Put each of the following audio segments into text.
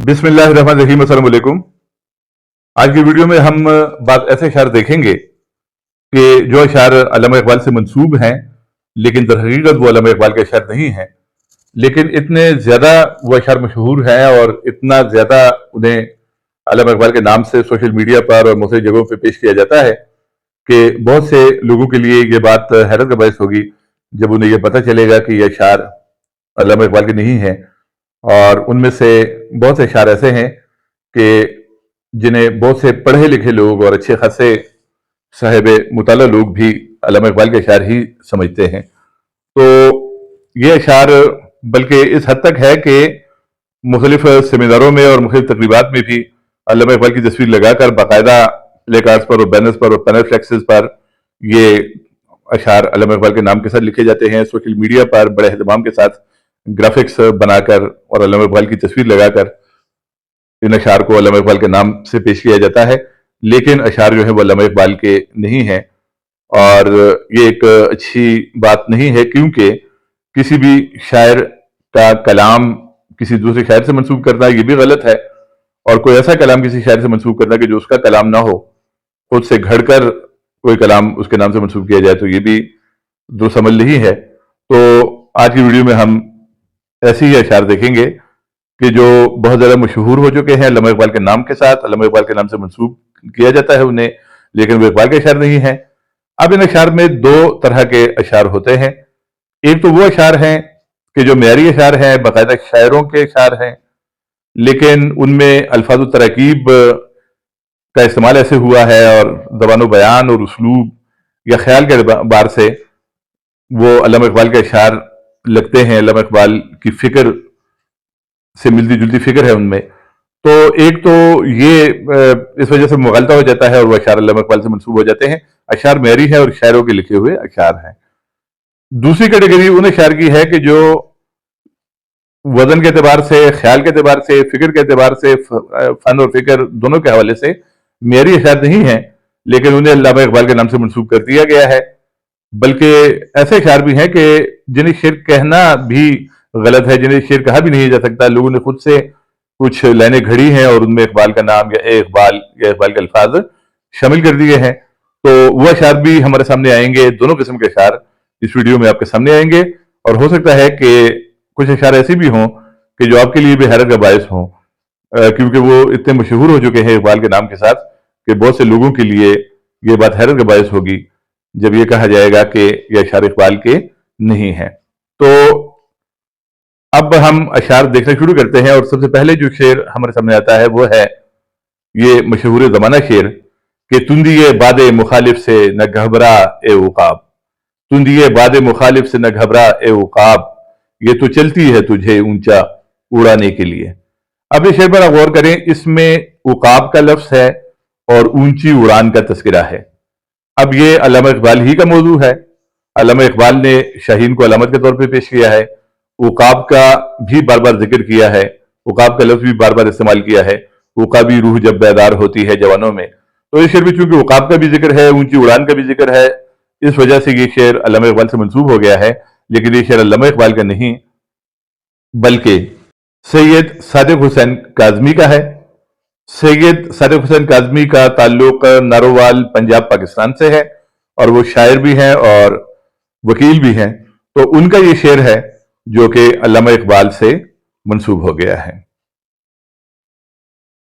बिस्मिल्लाहिर्रहमानिर्रहीम। अस्सलाम वालेकुम। आज की वीडियो में हम बात ऐसे अशार देखेंगे कि जो अशार अल्लामा इकबाल से मंसूब हैं, लेकिन दरहकीकत वो अल्लामा इकबाल के अशार नहीं हैं, लेकिन इतने ज़्यादा वो अशार मशहूर हैं और इतना ज़्यादा उन्हें अल्लामा इकबाल के नाम से सोशल मीडिया पर और मुख्तलिफ जगहों पर पेश किया जाता है कि बहुत से लोगों के लिए ये बात हैरत का बायस होगी जब उन्हें ये पता चलेगा कि ये अशार अल्लामा इकबाल के नहीं हैं। और उनमें से बहुत से अशार ऐसे हैं कि जिन्हें बहुत से पढ़े लिखे लोग और अच्छे खासे साहिब मुताला लोग भी अल्लामा इकबाल के अशार ही समझते हैं। तो ये अशार बल्कि इस हद तक है कि मुख्तलिफ सेमिनारों में और मुख्तलिफ तकरीबात में भी अल्लामा इकबाल की तस्वीर लगाकर बाकायदा प्ले कार्ड्स पर और बैनर्स पर और पैनल फ्लेक्सेस पर ये अशार अल्लामा इकबाल के नाम के साथ लिखे जाते हैं। सोशल मीडिया पर बड़े एहतमाम के साथ ग्राफिक्स बनाकर और अल्लामा इकबाल की तस्वीर लगाकर इन अशार को अल्लामा इकबाल के नाम से पेश किया जाता है, लेकिन अशार जो है वो अल्लामा इकबाल के नहीं हैं। और ये एक अच्छी बात नहीं है, क्योंकि किसी भी शायर का कलाम किसी दूसरे शायर से मंसूब करना ये भी गलत है, और कोई ऐसा कलाम किसी शायर से मंसूब करना कि जो उसका कलाम ना हो, खुद से घड़कर कोई कलाम उसके नाम से मंसूब किया जाए, तो ये भी दुरुस्त अमल नहीं है। तो आज की वीडियो में हम ऐसे ही अशार देखेंगे कि जो बहुत ज़्यादा मशहूर हो चुके हैं अल्लामा इकबाल के नाम के साथ, अल्लामा इकबाल के नाम से मंसूब किया जाता है उन्हें, लेकिन वो इकबाल के अशार नहीं हैं। अब इन अशार में दो तरह के अशार होते हैं। एक तो वो अशार हैं कि जो मेयारी अशार हैं, बाकायदा शायरों के अशार हैं, लेकिन उनमें अल्फाज और तरकीब का इस्तेमाल ऐसे हुआ है और ज़बान बयान और उसलूब या ख्याल के अतबार से वो अल्लामा इकबाल के अशार लगते हैं। अल्लामा इकबाल की फ़िक्र से मिलती जुलती फिक्र है उनमें। तो एक तो ये इस वजह से मुगलता हो जाता है और वो अशार अल्लामा इकबाल से मंसूब हो जाते हैं। अशार मेरी है और शायरों के लिखे हुए अशार हैं। दूसरी कैटेगरी उन अशार की है कि जो वजन के एतबार से, ख्याल के एतबार से, फिक्र के एतबार से, फन और फिक्र दोनों के हवाले से मेरी अशार नहीं है, लेकिन उन्हें अल्लामा इकबाल के नाम से मंसूब कर दिया गया है। बल्कि ऐसे अशार भी हैं कि जिन्हें शेर कहना भी गलत है, जिन्हें शेर कहा भी नहीं जा सकता। लोगों ने खुद से कुछ लाइनें घड़ी हैं और उनमें इकबाल का नाम या इकबाल या इकबाल के अल्फाज शामिल कर दिए हैं। तो वो अशार भी हमारे सामने आएंगे। दोनों किस्म के अशार इस वीडियो में आपके सामने आएंगे, और हो सकता है कि कुछ अशार ऐसे भी हों कि जो आपके लिए भी हैरत का बायस हों, क्योंकि वो इतने मशहूर हो चुके हैं इकबाल के नाम के साथ कि बहुत से लोगों के लिए ये बात हैरत का बायस होगी जब ये कहा जाएगा कि ये अशार इकबाल के नहीं हैं। तो अब हम अशार देखना शुरू करते हैं, और सबसे पहले जो शेर हमारे सामने आता है वो है ये मशहूर ज़माना शेर कि तुंदिए बादे मुखालिफ से न घबरा ए उकाब, तुंदिए बादे मुखालिफ से न घबरा ए उकाब, ये तो चलती है तुझे ऊंचा उड़ाने के लिए। अब इस शेर पर आप गौर करें, इसमें उकाब का लफ्ज है और ऊंची उड़ान का तस्करा है। अब ये अल्लामा इकबाल ही का मौजू है। अल्लामा इकबाल ने शाहीन को अलामत के तौर पर पेश किया है, उकाब का भी बार बार जिक्र किया है, उकाब का लफ्ज भी बार बार इस्तेमाल किया है। उकाबी रूह जब बेदार होती है जवानों में, तो इस शेर में चूंकि उकाब का भी जिक्र है, ऊंची उड़ान का भी जिक्र है, इस वजह से ये शेर अल्लामा इकबाल से मंसूब हो गया है। लेकिन ये शेर अल्लामा इकबाल का नहीं, बल्कि सैयद सादिक हुसैन काज़मी का है। सैयद सादिक हुसैन काज़मी का ताल्लुक नारोवाल पंजाब पाकिस्तान से है, और वो शायर भी हैं और वकील भी हैं। तो उनका ये शेर है जो कि अल्लामा इकबाल से मंसूब हो गया है।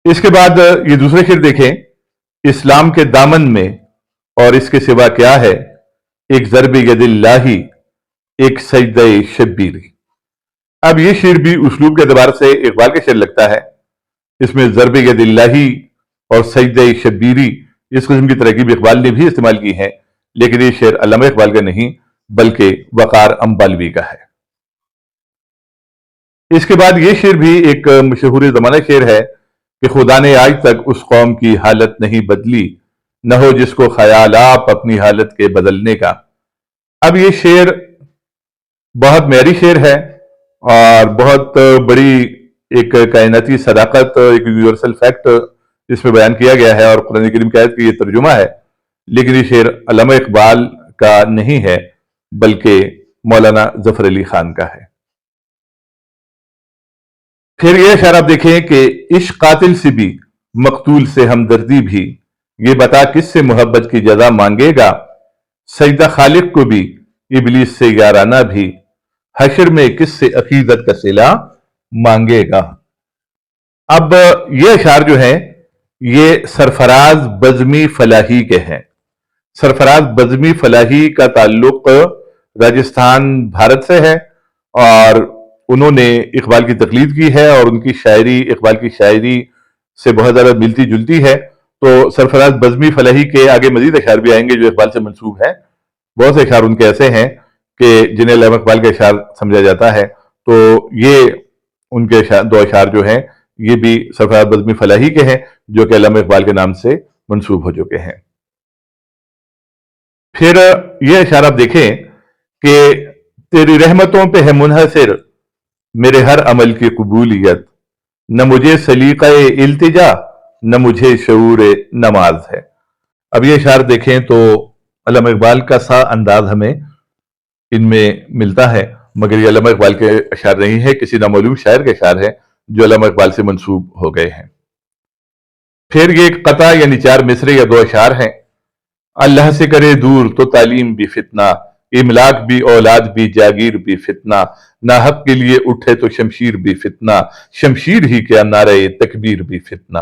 इसके बाद ये दूसरे शेर देखें, इस्लाम के दामन में और इसके सिवा क्या है, एक ज़र्ब यदिल्लाही, एक सजदे शब्बीरी। अब ये शेर भी उसलूब के एतबार से इकबाल का शेर लगता है। इसमें ज़र्ब यदिल्लाही और सजदे शब्बीरी इस किस्म की तरकीब इकबाल ने भी इस्तेमाल की है, लेकिन ये शेर अल्लामा इकबाल का नहीं बल्कि वकार अंबालवी का है। इसके बाद ये शेर भी एक मशहूर ज़माना शेर है कि खुदा ने आज तक उस कौम की हालत नहीं बदली, न हो जिसको ख्याल आप अपनी हालत के बदलने का। अब ये शेर बहुत मेरी शेर है और बहुत बड़ी एक कायनाती सदाकत, एक यूनिवर्सल फैक्ट इसमें बयान किया गया है, और कुरान करीम की आयत का ये तर्जुमा है। लेकिन ये शेर अल्लामा इकबाल का नहीं है बल्कि मौलाना जफर अली खान का है। फिर ये अशार आप देखें कि इश्क कातिल से भी, मकतूल से हमदर्दी भी, ये बता किससे मोहब्बत की जजा मांगेगा, सजदा खालिक को भी, इबलीस से याराना भी, हशर में किससे अकीदत का सिला मांगेगा। अब ये अशार जो हैं ये सरफराज बज़मी फलाही के हैं। सरफराज बज़मी फलाही का ताल्लुक राजस्थान भारत से है और उन्होंने इकबाल की तकलीद की है और उनकी शायरी इकबाल की शायरी से बहुत ज़्यादा मिलती जुलती है। तो सरफराज बज़मी फलाही के आगे मजीद अशार भी आएंगे जो इकबाल से मंसूब हैं। बहुत से अशार उनके ऐसे हैं कि जिन्हें अल्लामा इकबाल के अशार समझा जाता है। तो ये उनके दो अशार जो हैं ये भी सरफराज बज़मी फलाही के हैं जो कि अल्लामा इकबाल के नाम से मंसूब हो चुके हैं। फिर ये अशार आप देखें कि तेरी रहमतों पे है मुनहसिर मेरे हर अमल की कबूलियत, न मुझे सलीक़ा इल्तिजा न मुझे शऊर नमाज है। अब ये अशार देखें तो अल्लामा इकबाल का सा अंदाज हमें इनमें मिलता है, मगर ये अल्लामा इकबाल के अशार नहीं है, किसी नामालूम शायर के अशार है जो अल्लामा इकबाल से मंसूब हो गए हैं। फिर ये एक कता यानी 4 मिसरे या 2 अशार हैं। अल्लाह से करे दूर तो तालीम भी फितना, इमलाक भी औलाद भी जागीर भी फितना, नाहक के लिए उठे तो शमशीर भी फितना, शमशीर ही क्या नारे तकबीर भी फितना।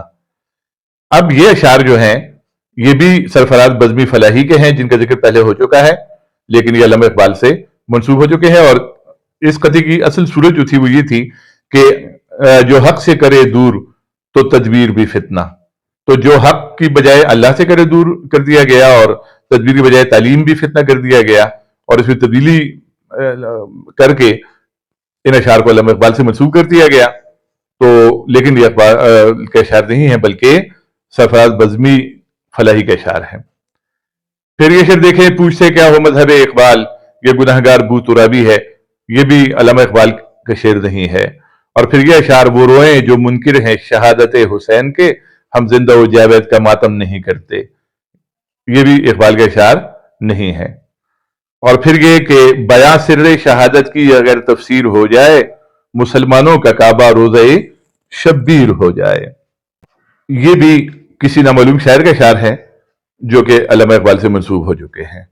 अब ये अशार जो हैं ये भी सरफराज बज़मी फलाही के हैं जिनका जिक्र पहले हो चुका है, लेकिन ये अल्लामा इकबाल से मंसूब हो चुके हैं। और इस कती की असल सूरत जो थी वो ये थी कि जो हक से करे दूर तो तदबीर भी फितना, तो जो हक की बजाय अल्लाह से करे दूर कर दिया गया और तदबीर की बजाय तालीम भी फितना कर दिया गया और इसमें तब्दीली करके इन अशार को अल्लामा इकबाल से मंसूब कर दिया गया। तो लेकिन ये इकबाल के अशार नहीं है बल्कि सरफराज बज़मी फलाही के अशार हैं। फिर ये शेर देखें, पूछते क्या हो मजहब इकबाल ये गुनहगार बू तुराबी है, ये भी अल्लामा इकबाल का शेर नहीं है। और फिर ये अशार, वो रोए जो मुनकिर हैं शहादत हुसैन के, हम जिंदा व जावेद का मातम नहीं करते, ये भी इकबाल के अशार नहीं है। और फिर ये कि बयां सिर्रे शहादत की अगर तफसीर हो जाए, मुसलमानों का काबा रोज़े शब्बीर हो जाए, ये भी किसी नामालूम शायर के अशार हैं जो कि अल्लामा इकबाल से मंसूब हो चुके हैं।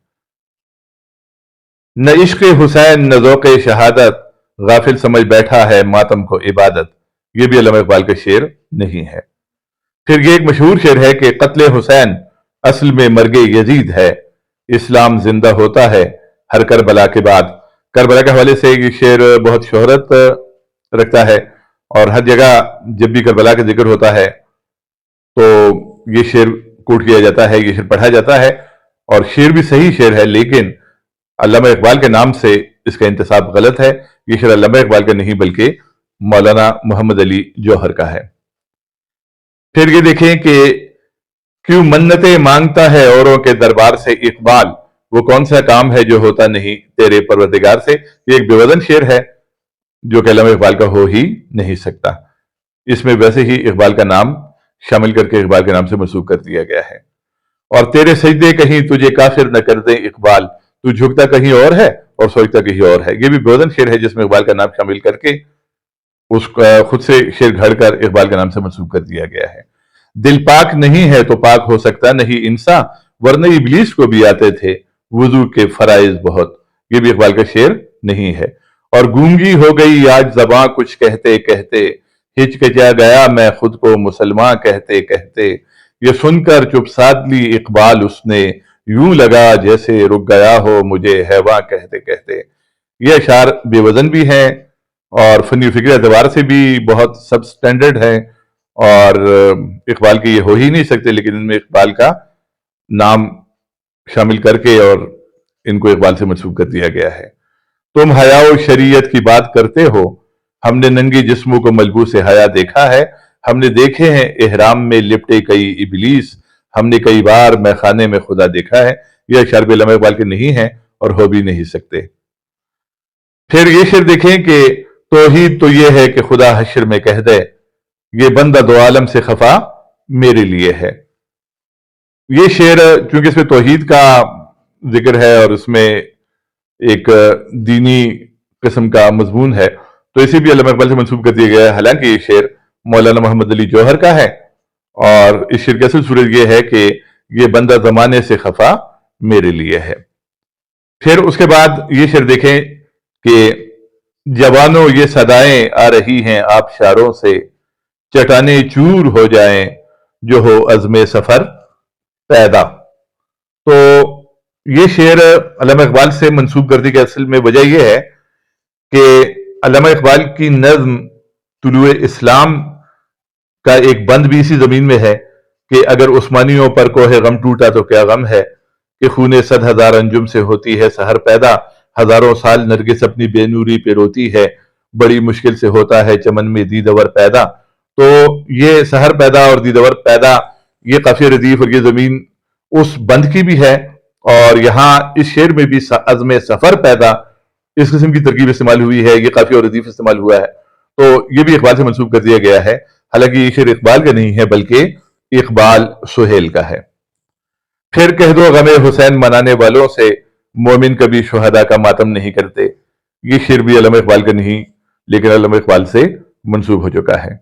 न इश्क हुसैन न ज़ौक़ शहादत, गाफिल समझ बैठा है मातम को इबादत, ये भी अल्लामा इकबाल का शेर नहीं है। फिर ये एक मशहूर शेर है कि कत्ले हुसैन असल में मर्गे यजीद है, इस्लाम जिंदा होता है हर करबला के बाद। करबला के हवाले से ये शेर बहुत शोहरत रखता है और हर जगह जब भी करबला का जिक्र होता है तो ये शेर कोट किया जाता है, ये शेर पढ़ा जाता है और शेर भी सही शेर है, लेकिन अल्लामा इकबाल के नाम से इसका इंतसाब गलत है। ये शेर अल्लामा इकबाल का नहीं बल्कि मौलाना मोहम्मद अली जौहर का है। फिर ये देखें कि क्यों मन्नतें मांगता है औरों के दरबार से इकबाल, वो कौन सा काम है जो होता नहीं तेरे परवरदिगार से। ये एक बेवजन शेर है जो कि अल्लामा इकबाल का हो ही नहीं सकता। इसमें वैसे ही इकबाल का नाम शामिल करके इकबाल के नाम से मंसूब कर दिया गया है। और तेरे सजदे कहीं तुझे काफिर न कर दे इकबाल, तू झुकता कहीं और है और सोचता कहीं और है। ये भी बेवजन शेर है जिसमें इकबाल का नाम शामिल करके उसका खुद से शेर घड़कर इकबाल के नाम से मंसूब कर दिया गया है। दिल पाक नहीं है तो पाक हो सकता नहीं इंसान, वरना इबलीस को भी आते थे वुजू के फराइज बहुत, ये भी इकबाल का शेर नहीं है। और गूंगी हो गई आज ज़बां कुछ कहते कहते, हिचकिचा गया मैं खुद को मुसलमान कहते कहते, ये सुनकर चुप साध ली इकबाल उसने, यूं लगा जैसे रुक गया हो मुझे हैवां कहते कहते। ये अशार बेवजन भी हैं और फनी फिक्र एतबार से भी बहुत सब स्टैंडर्ड है और इकबाल के ये हो ही नहीं सकते, लेकिन इनमें इकबाल का नाम शामिल करके और इनको इकबाल से मंसूब कर दिया गया है। तुम हयाओ शरीयत की बात करते हो, हमने नंगे जिस्मों को मलबूस हया देखा है, हमने देखे हैं एहराम में लिपटे कई इबलीस, हमने कई बार मैखाने में खुदा देखा है। यह अशार भी अल्लामा इकबाल के नहीं है और हो भी नहीं सकते। फिर ये शेर देखें कि तौहीद तो ये है कि खुदा हश्र में कह दे, ये बंदा दो आलम से खफा मेरे लिए है। ये शेर चूंकि इसमें तौहीद का जिक्र है और इसमें एक दीनी किस्म का मजमून है, تو इसे भी अल्लामा इकबाल से मंसूब कर दिया गया है। हालांकि ये शेर मौलाना मोहम्मद अली जौहर का है और इस शेर की असल सूरत ये है कि ये बंदा ज़माने से खफा मेरे लिए है। फिर उसके बाद ये शेर देखें कि जवानों ये सदाएं आ रही हैं आबशारों से, चटाने चूर हो जाएं जो हो अज़्मे सफ़र पैदा। तो ये शेर अल्लामा इकबाल से मंसूब करने की असल में वजह यह है कि अल्लामा इकबाल की नज़्म तुलुए इस्लाम का एक बंद भी इसी ज़मीन में है कि अगर उस्मानियों पर कोहे गम टूटा तो क्या गम है, कि खूने 100,000 अंजुम से होती है सहर पैदा, हजारों साल नरगिस अपनी बेनूरी पे रोती है, बड़ी मुश्किल से होता है चमन में दीदवर पैदा। तो ये सहर पैदा और दीदवर पैदा, ये काफी रदीफ और ये जमीन उस बंद की भी है, और यहाँ इस शेर में भी अज़्म सफर पैदा इस किस्म की तरकीब इस्तेमाल हुई है, ये काफी और रदीफ इस्तेमाल हुआ है। तो ये भी इकबाल से मंसूब कर दिया गया है। हालांकि ये शेर इकबाल का नहीं है बल्कि इकबाल सुहेल का है। फिर कह दो गमे हुसैन मनाने वालों से, मोमिन कभी शुहदा का मातम नहीं करते। ये शेर भी अल्लामा इकबाल का नहीं लेकिन अल्लामा इकबाल से मंसूब हो चुका है।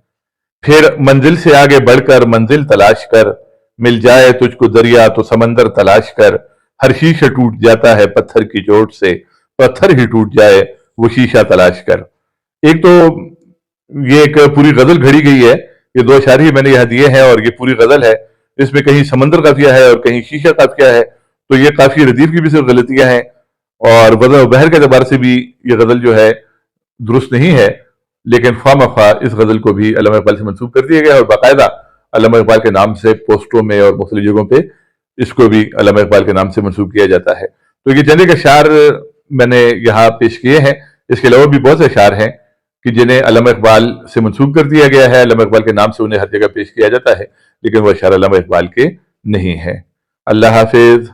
फिर मंजिल से आगे बढ़कर मंजिल तलाश कर, मिल जाए तुझको दरिया तो समंदर तलाश कर, हर शीशा टूट जाता है पत्थर की चोट से, पत्थर ही टूट जाए वो शीशा तलाश कर। एक तो ये एक पूरी गजल घड़ी गई है, ये दो अशार ही मैंने यहाँ दिए हैं और ये पूरी गजल है। इसमें कहीं समंदर काफिया है और कहीं शीशा काफिया है, तो ये काफी रदीफ की भी सिर्फ गलतियां हैं और वज़न बहर के अतबार से भी ये गजल जो है दुरुस्त नहीं है। लेकिन ख्वामख्वा इस गजल को भी अल्लामा इकबाल से मंसूब कर दिया गया और बाकायदा अल्लामा इकबाल के नाम से पोस्टरों में और मुख्तलिफ जगहों पे इसको भी अल्लामा इकबाल के नाम से मंसूब किया जाता है। तो ये चंद अशार मैंने यहाँ पेश किए हैं। इसके अलावा भी बहुत से अशार हैं कि जिन्हें अल्लामा इकबाल से मंसूब कर दिया गया है, अल्लामा इकबाल के नाम से उन्हें हर जगह पेश किया जाता है, लेकिन वह अशार अल्लामा इकबाल के नहीं है। अल्लाह हाफिज।